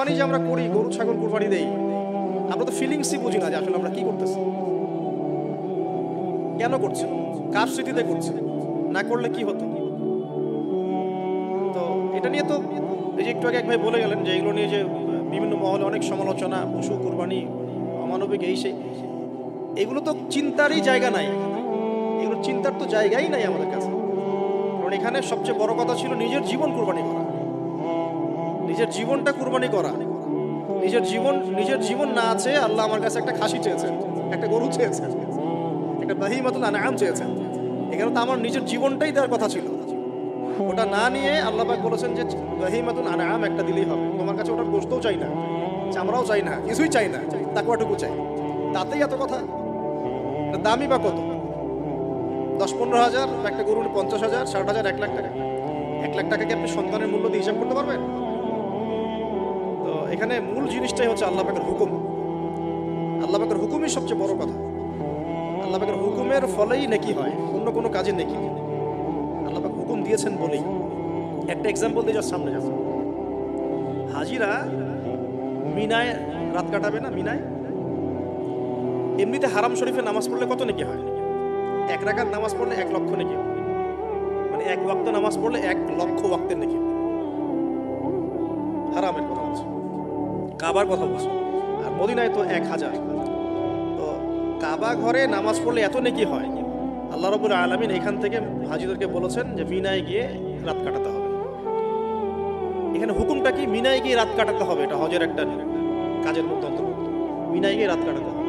কুরবানি যে আমরা করি, গরু ছাগল কুরবানি দেই, আমরা তো ফিলিংসই বুঝি না যে আসলে আমরা কি করতেছি, কেন করছি, কার স্মৃতিতে করছি, না করলে কি হতো। তো এটা নিয়ে তো এই যে একটু আগে এক ভাই বলে গেলেন যে এগুলো নিয়ে যে বিভিন্ন মহলে অনেক সমালোচনা, পশু কুরবানি অমানবিক, এই সেই, এগুলো তো চিন্তারই জায়গা নাই, এগুলো চিন্তার তো জায়গাই নাই আমাদের কাছে। কারণ এখানে সবচেয়ে বড় কথা ছিল নিজের জীবন কুরবানি করা, নিজের জীবনটা কুরবানি করা। নিজের জীবন না আছে, আল্লাহ আমার কাছে একটা খাসি চেয়েছেন, একটা গরু চেয়েছেন, একটা বাহিমাতুল আনআম চেয়েছেন। এখানে তো আমার নিজের জীবনটাই দেওয়ার কথা ছিল। ওটা না নিয়ে আল্লাহ পাক বলেছেন যে বাহিমাতুল আনআম একটা দিলেই হবে। তোমার কাছে ওটার গোশতও চাই না, চামড়াও চাই না, কিছুই চাই না, তাকওয়াটুকু চাই। তাতেই এত কথা। দামি বা কত? 10-15 হাজার, একটা গরুর 50,000, 60,000, 1 লাখ টাকা। 1 লাখ টাকাকে আপনি সন্তানের মূল্য দিয়ে হিসাব করতে পারবেন? তো এখানে মূল জিনিসটাই হচ্ছে আল্লাহ পাকের হুকুম। আল্লাহ পাকের হুকুমই সবচেয়ে বড় কথা। আল্লাহ পাকের হুকুমের ফলেই নেকি হয়, অন্য কোনো কাজে নেকি। আল্লাহ পাক হুকুম দিয়েছেন বলেই। একটা এক্সাম্পল দিয়ে যার সামনে যাচ্ছে, হাজিরা মিনায় রাত কাটাবে না? মিনায় এমনিতে হারাম শরীফে নামাজ পড়লে কত নেকি হয়? 1 রাকাত নামাজ পড়লে 1 লক্ষ নেকি, মানে 1 ওয়াক্ত নামাজ পড়লে 1 লক্ষ ওয়াক্তের নেকি। হারামের কথা বলছে, কাবার কথা বলছে, আর মদিনায় তো 1000। তো কাবা ঘরে নামাজ পড়লে এত নেকি হয়, আল্লাহ রাব্বুল আলামিন এখান থেকে হাজিদেরকে বলেছেন যে মিনায় গিয়ে রাত কাটাতে হবে। এখানে হুকুমটা কি? মিনায় গিয়ে রাত কাটাতে হবে, এটা হজের একটা কাজের মধ্যে অন্তর্ভুক্ত। মিনায় গিয়ে রাত কাটাতে হবে।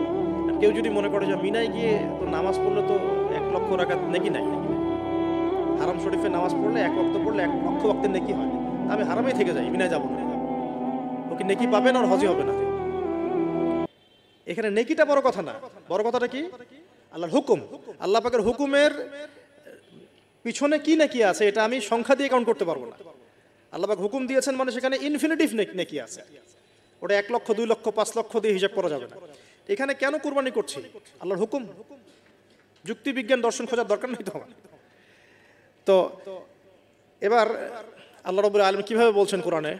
আর কেউ যদি মনে করে যে মিনায় গিয়ে তো নামাজ পড়লে তো 1 লক্ষ রাকাত নেকি নাই, হারাম শরীফে নামাজ পড়লে 1 ওয়াক্ত পড়লে 1 লক্ষ ওয়াক্তের নেকি হয়, আমি হারামেই থেকে যাই, মিনায় যাবো না, ও কি নেকি পাবেন? আর হজই হবে না। এখানে নেকিটা বড় কথা না, বড় কথাটা কি? আল্লাহর হুকুম। আল্লাহ পাকের হুকুমের পিছনে কি নেকি আছে এটা আমি সংখ্যা দিয়ে কাউন্ট করতে পারবো না। আল্লাহ পাক হুকুম দিয়েছেন মানে সেখানে ইনফিনিটিভ নেকি আছে, ওটা 1 লক্ষ 2 লক্ষ 5 লক্ষ দিয়ে হিসাব করা যাবে না। এখানে কেন কুরবানি করছি? আল্লাহর হুকুম। যুক্তি বিজ্ঞান দর্শন খোঁজার দরকার নেই তো আমার। তো এবার আল্লাহ রাব্বুল আলামিন কিভাবে বলছেন কোরআনে?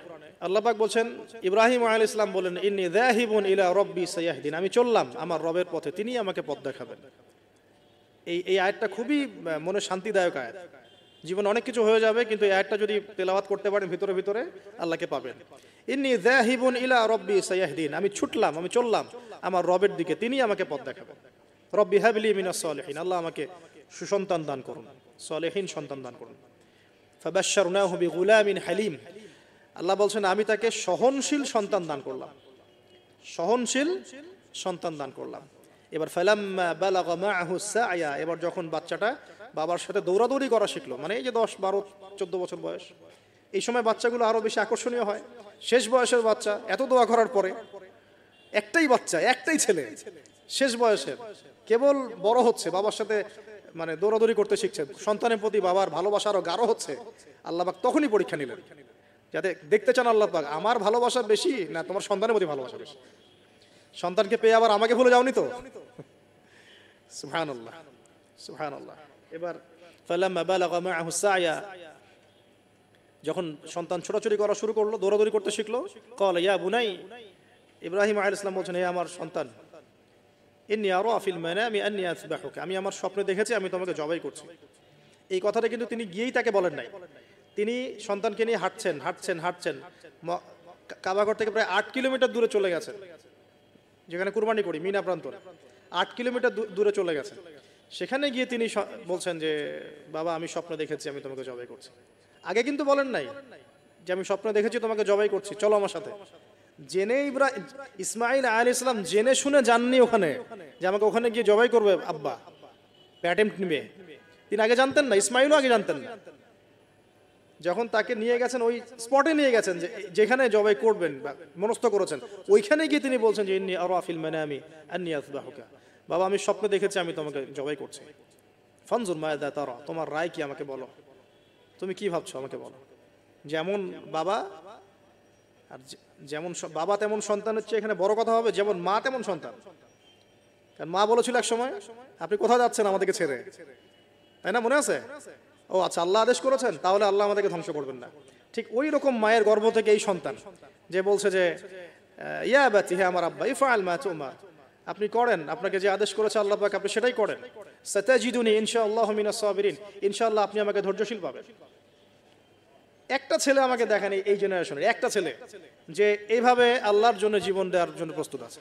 আল্লাহ পাক বলছেন, ইব্রাহিম আলাইহিস সালাম বলেন, ইন্নী যাহিবুন ইলা রাব্বি সায়াহদিন, আমি চললাম আমার রবের পথে, তিনি আমাকে পথ দেখাবেন। এই আয়াতটা খুবই মনে শান্তিদায়ক আয়াত। জীবনে অনেক কিছু হয়ে যাবে, কিন্তু এই আয়াতটা যদি তেলাওয়াত করতে পারেন ভিতরে ভিতরে আল্লাহকে পাবেন। ইন্নী যাহিবুন ইলা রাব্বি সায়াহদিন, আমি ছুটলাম, আমি চললাম আমার রবের দিকে, তিনি আমাকে পথ দেখাবেন। রব্বি হাবলি মিনাস সালিহিন, আল্লাহ আমাকে সুসন্তান দান করুন, সালেহিন সন্তান দান করুন। ফাবাশশারনাহু বিগুলামিন হালিম, আল্লাহ বলছেন আমি তাকে সহনশীল সন্তান দান করলাম, সহনশীল সন্তান দান করলাম। এবার ফালাম্মা বালাগা মাআহু সা'য়া, এবার যখন বাচ্চাটা বাবার সাথে দৌড়াদৌড়ি করা শিখলো, মানে এই যে 10, 12, 14 বছর বয়স, এই সময় বাচ্চাগুলো আরো বেশি আকর্ষণীয় হয়। শেষ বয়সের বাচ্চা, এত দোয়া করার পরে একটাই বাচ্চা, একটাই ছেলে, শেষ বয়সের, কেবল বড় হচ্ছে, বাবার সাথে মানে দৌড়াদৌড়ি করতে শিখছে, সন্তানের প্রতি বাবার ভালোবাসা আরো গাঢ় হচ্ছে। আল্লাহ পাক তখনই পরীক্ষা নিলেন, যাতে দেখতে চান আল্লাহ পাক আমার ভালোবাসা বেশি না তোমার সন্তানের প্রতি ভালোবাসা বেশি। সন্তানকে পেয়ে আবার আমাকে ভুলে যাওনি তো? সুবহানাল্লাহ, সুবহানাল্লাহ। এবার ফালাম্মা বালাগা মাআহু সা'য়া, যখন সন্তান ছোটাছুটি করা শুরু করলো, দৌড়াদৌড়ি করতে শিখলো, ক্বালা ইয়া বুনাই, ইব্রাহিম আলাইহিস সালাম বলছেন, হে আমার সন্তান, ইন্নী আরা ফিল মানামি আন্নী আযবাহুকা, আমি আমার স্বপ্নে দেখেছি আমি তোমাকে জবাই করছি। এই কথাটা কিন্তু তিনি গিয়েই তাকে বলেন নাই, তিনি সন্তানকে নিয়ে হাঁটছেন হাঁটছেন হাঁটছেন, কাবাঘর থেকে প্রায় 8 কিলোমিটার দূরে চলে গেছেন, যেখানে কুরবানি করি মিনা প্রান্তর, 8 কিলোমিটার দূরে চলে গেছেন। সেখানে গিয়ে তিনি বলছেন যে বাবা আমি স্বপ্ন দেখেছি আমি তোমাকে জবাই করছি। আগে কিন্তু বলেন নাই যে আমি স্বপ্ন দেখেছি তোমাকে জবাই করছি, চলো আমার সাথে। জেনে ইসমাইল আলাইহিস সালাম জেনে শুনে যাননি ওখানে যে আমাকে ওখানে গিয়ে জবাই করবে আব্বা, অ্যাটেম্পট নিবে। তিনি আগে জানতেন না, ইসমাইলও আগে জানতেন না। যখন তাকে নিয়ে গেছেন ওই স্পটে নিয়ে গেছেন যেখানে জবাই করবেন বা মনস্থ করেছেন, ওইখানে গিয়ে তিনি বলছেন যে ইন্নী আরা ফিল মানামি আন্নী আযবাহুকা, বাবা আমি স্বপ্নে দেখেছি আমি তোমাকে জবাই করছি। ফানজুর মাযা তারা, তোমার রায় কি আমাকে বলো, তুমি কি ভাবছো আমাকে বলো। যেমন বাবা আর যেমন বাবা তেমন সন্তানের চেয়ে এখানে বড় কথা হবে, যেমন মা তেমন সন্তান। কারণ মা বলেছিল এক সময় আপনি কোথায় যাচ্ছেন আমাদেরকে ছেড়ে, তাই না? মনে আছে? ও আচ্ছা, আল্লাহ আদেশ করেছেন, তাহলে আল্লাহ আমাদেরকে ধ্বংস করবেন না। ঠিক ওই রকম মায়ের গর্ভ থেকে এই সন্তান যে বলছে যে ইয়া আবাতি, হে আমার আব্বা, ইফআল মা তুমার, আপনি করেন, আপনাকে যে আদেশ করেছে আল্লাহ পাক আপনি সেটাই করেন। সাতাজিদুনি ইনশাআল্লাহু মিনাস সাবিরিন, ইনশাআল্লাহ আপনি আমাকে ধৈর্যশীল পাবেন। একটা ছেলে আমাকে দেখেন এই জেনারেশনের একটা ছেলে যে এইভাবে আল্লাহর জন্য জীবন দেওয়ার জন্য প্রস্তুত আছে।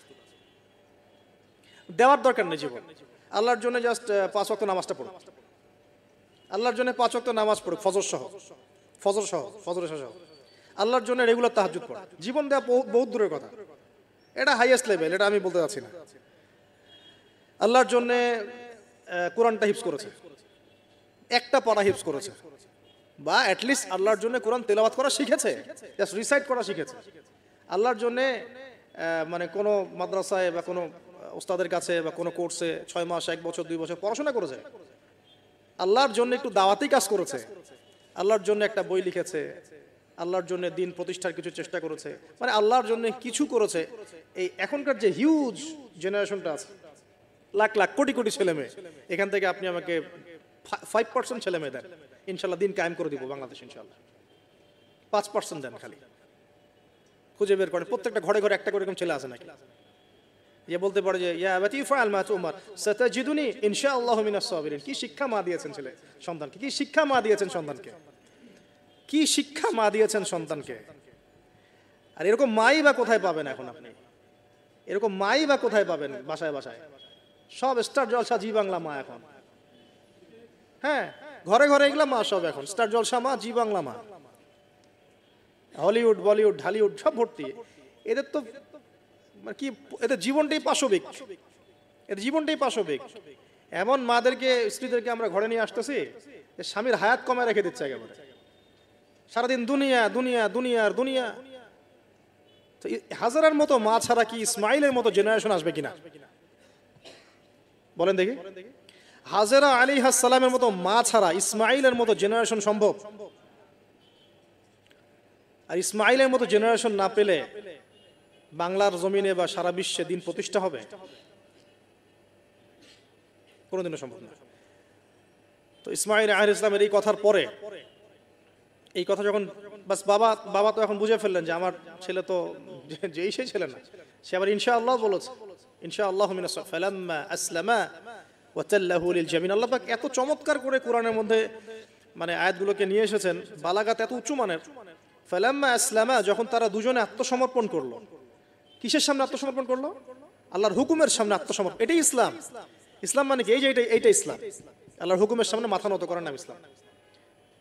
দেওয়ার দরকার নেই জীবন, আল্লাহর জন্য জাস্ট 5 ওয়াক্ত নামাজটা পড়ুক, আল্লাহর জন্য 5 ওয়াক্ত নামাজ পড়ুক, ফজর সহ আল্লাহর জন্য রেগুলার তাহাজ্জুদ পড়া। জীবন দেওয়া বহুত দূরের কথা, এটা হাইয়েস্ট লেভেল, এটা আমি বলতে চাচ্ছি না। আল্লাহর জন্য কোরআনটা হিফজ করেছে, একটা পারা হিফজ করেছে, বা অ্যাটলিস্ট আল্লাহর জন্য কোরআন তেলাওয়াত করা শিখেছে, জাস্ট রিসাইট করা শিখেছে। আল্লাহর জন্য মানে কোনো মাদ্রাসায় বা কোনো ওস্তাদের কাছে বা কোনো কোর্সে 6 মাস 1 বছর 2 বছর পড়াশোনা করেছে। আল্লাহর জন্য একটু দাওয়াতি কাজ করেছে, আল্লাহর জন্য একটা বই লিখেছে, আল্লাহর জন্য দিন প্রতিষ্ঠার কিছু চেষ্টা করেছে, মানে আল্লাহর জন্য কিছু করেছে। এই এখনকার যে হিউজ জেনারেশনটা আছে, লাখ লাখ কোটি কোটি ছেলে মেয়ে, এখান থেকে আপনি আমাকে 5% ছেলে মেয়ে দেন, ইনশাল্লাহ দিন কায়েম করে দিব বাংলাদেশ, ইনশাল্লাহ। 5% দেন, খালি খুঁজে বের করেন, প্রত্যেকটা ঘরে ঘরে একটা করে এরকম ছেলে আছে নাকি যে বলতে পারে যে ইয়া আবাতি ইফআল মা তুমার সাতাজিদুনি ইনশাআল্লাহু মিনাস সাবিরিন। কি শিক্ষা মা দিয়েছেন ছেলে সন্তানকে, কি শিক্ষা মা দিয়েছেন সন্তানকে, কি শিক্ষা মা দিয়েছেন সন্তানকে। আর এরকম মাই বা কোথায় পাবেন এখন আপনি, এরকম মাই বা কোথায় পাবেন? বাসায় বাসায় সব স্টার জলসা জি বাংলা মা এখন, হ্যাঁ ঘরে ঘরে এগুলা মা সব এখন, স্টার জলসা মা, জি বাংলা মা, হলিউড বলিউড ঢালিউড সব ভর্তি। এদের তো মানে কি, এদের জীবনটাই পাশবিক, এদের জীবনটাই পাশবিক। এমন মাদেরকে স্ত্রীদেরকে আমরা ঘরে নিয়ে আসতেছি, স্বামীর হায়াত কমায় রেখে দিচ্ছে একেবারে, সারাদিন দুনিয়া দুনিয়া দুনিয়ার দুনিয়া। তো হাজারার মতো মা ছাড়া কি ইসমাইলের মতো জেনারেশন আসবে কিনা বলেন দেখি? হাজেরা আলাইহিস সালামের মতো মা ছাড়া ইসমাইলের মতো জেনারেশন সম্ভব? আর ইসমাইলের মতো জেনারেশন না পেলে বাংলার জমিনে বা সারা বিশ্বে দিন প্রতিষ্ঠা হবে? কোনোদিনও সম্ভব না। তো ইসমাইল আলাইহিস সালামের এই কথার পরে, এই কথা যখন বাস বাবা তো এখন বুঝে ফেললেন যে আমার ছেলে তো যেই সেই ছেলে না, সে আবার ইনশাআল্লাহ বলেছে, ইনশাআল্লাহু মিনাস ফালাম্মা আসলামা ওয়া তাল্লাহু লিল জামিন। আল্লাহ পাক এত চমৎকার করে কোরআনের মধ্যে মানে আয়াতগুলোকে নিয়ে এসেছেন, বালাগাত এত উঁচু মানের। ফালাম্মা আসলামা, যখন তারা দুজনে আত্মসমর্পণ করলো। কিসের সামনে আত্মসমর্পণ করলো? আল্লাহর হুকুমের সামনে আত্মসমর্পণ। এটাই ইসলাম। ইসলাম মানে কি? এই যে এইটা ইসলাম, আল্লাহর হুকুমের সামনে মাথা নত করার নাম ইসলাম।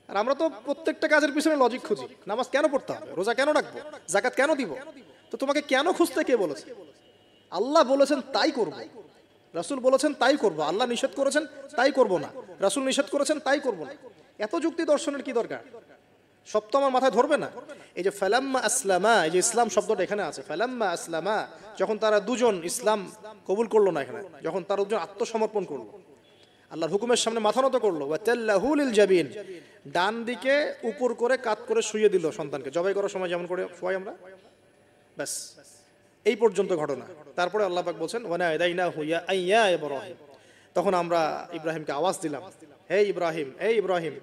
আর আমরা তো প্রত্যেকটা কাজের পিছনে লজিক খুঁজি। নামাজ কেন পড়তে হবে, রোজা কেন রাখবো, যাকাত কেন দিব? তো তোমাকে কেন খুঁজতে কে বলেছে? আল্লাহ বলেছেন তাই করব, রাসূল বলেছেন তাই করব, আল্লাহ নিষেধ করেছেন তাই করব না, রাসূল নিষেধ করেছেন তাই করব না। এত যুক্তি দর্শনের কি দরকার? সব তো আমার মাথায় ধরবে না। এই যে ফালাম্মা আসলামা, এই যে ইসলাম শব্দটা এখানে আছে, ফালাম্মা আসলামা, যখন তারা দুজন ইসলাম কবুল করলো না, এখানে যখন তারা দুজন আত্মসমর্পণ করলো, আল্লাহর হুকুমের সামনে মাথা নত করলো, ওয়া তাল্লাহু লিল জাবিন, ডান দিকে উপর করে কাত করে শুইয়ে দিল সন্তানকে, জবাই করার সময় যেমন করে শুয়াই আমরা, ব্যাস এই পর্যন্ত ঘটনা। তারপরে আল্লাহ পাক বলছেন ওয়া নাদাইনাহু ইয়া ইব্রাহিম, তখন আমরা ইব্রাহিমকে আওয়াজ দিলাম, হে ইব্রাহিম, হে ইব্রাহিম।